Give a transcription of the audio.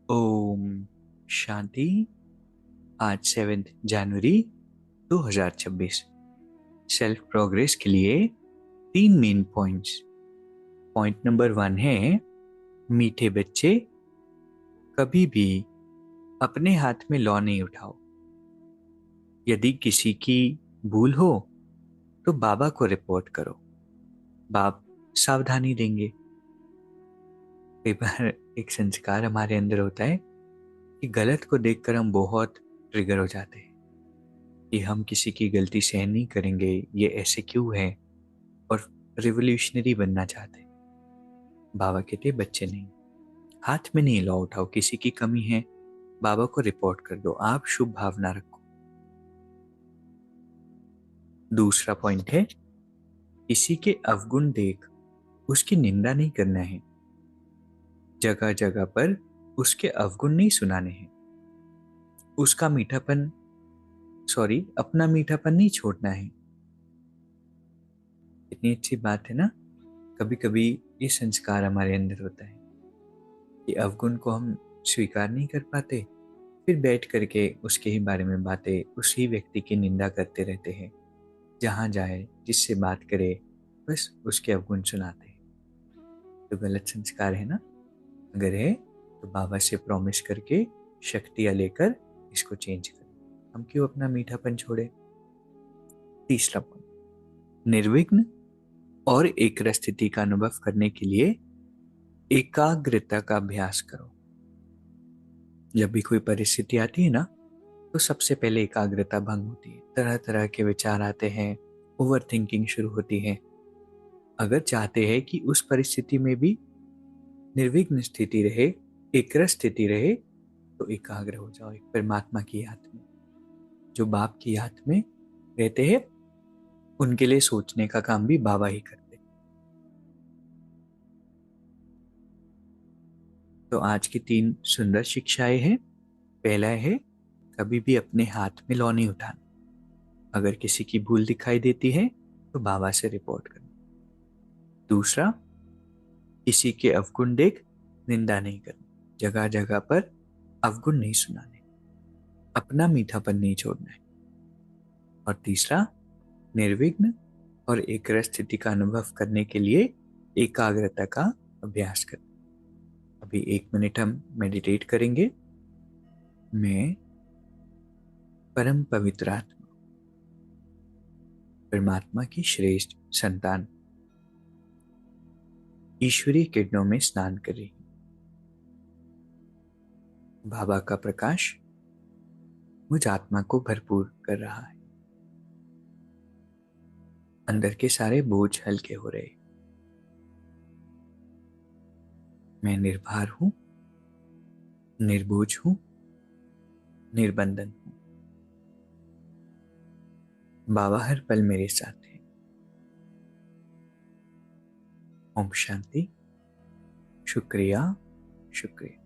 ओम शांति। आज 7 जनवरी 2026। Self progress के लिए 3 मेन पॉइंट्स। पॉइंट नंबर 1 है, मीठे बच्चे कभी भी अपने हाथ में लॉ नहीं उठाओ। यदि किसी की भूल हो तो बाबा को रिपोर्ट करो, बाप सावधानी देंगे। कई बार एक संस्कार हमारे अंदर होता है कि गलत को देखकर हम बहुत ट्रिगर हो जाते हैं कि हम किसी की गलती सहन नहीं करेंगे, ये ऐसे क्यों है, और रिवोल्यूशनरी बनना चाहते हैं। बाबा कहते बच्चे नहीं, हाथ में नहीं लॉ उठाओ। किसी की कमी है, बाबा को रिपोर्ट कर दो, आप शुभ भावना रखो। दूसरा पॉइंट है, किसी के अवगुण देख उसकी निंदा नहीं करना है। जगह जगह पर उसके अवगुण नहीं सुनाने हैं। उसका मीठापन अपना मीठापन नहीं छोड़ना है। इतनी अच्छी बात है ना। कभी कभी ये संस्कार हमारे अंदर होता है कि अवगुण को हम स्वीकार नहीं कर पाते, फिर बैठ करके उसके ही बारे में बातें, उसी व्यक्ति की निंदा करते रहते हैं। जहां जाए, जिससे बात करे, बस उसके अवगुण सुनाते हैं। तो गलत संस्कार है ना। अगर है तो बाबा से प्रॉमिस करके शक्तियां लेकर इसको चेंज करें। हम क्यों अपना मीठापन छोड़े। तीसरा पॉइंट, निर्विघ्न और एकाग्र स्थिति का अनुभव करने के लिए एकाग्रता का अभ्यास करो। जब भी कोई परिस्थिति आती है ना, तो सबसे पहले एकाग्रता भंग होती है, तरह तरह के विचार आते हैं, ओवर थिंकिंग शुरू होती है। अगर चाहते हैं कि उस परिस्थिति में भी निर्विघ्न स्थिति रहे, एकाग्र स्थिति रहे, तो एकाग्र हो जाओ एक परमात्मा की याद में। जो बाप की याद में रहते हैं, उनके लिए सोचने का काम भी बाबा ही करते हैं। तो आज की 3 सुंदर शिक्षाएं हैं। पहला है, कभी भी अपने हाथ में लौ नहीं उठाना। अगर किसी की भूल दिखाई देती है तो बाबा से रिपोर्ट करना। दूसरा, किसी के अवगुण देख निंदा नहीं करनी। जगह जगह पर अवगुण नहीं सुनाने, अपना मीठापन नहीं छोड़ना है। और तीसरा, निर्विघ्न और एकाग्र स्थिति का अनुभव करने के लिए एकाग्रता का अभ्यास करना। अभी 1 मिनट हम मेडिटेट करेंगे। मैं परम पवित्र आत्मा, परमात्मा की श्रेष्ठ संतान, ईश्वरीय किरणों में स्नान कर रही हूं। बाबा का प्रकाश मुझ आत्मा को भरपूर कर रहा है। अंदर के सारे बोझ हल्के हो रहे। मैं निर्भर हूं, निर्बोझ हूं, निर्बंधन हूं। बाबा हर पल मेरे साथ है। ओम शांति। शुक्रिया, शुक्रिया।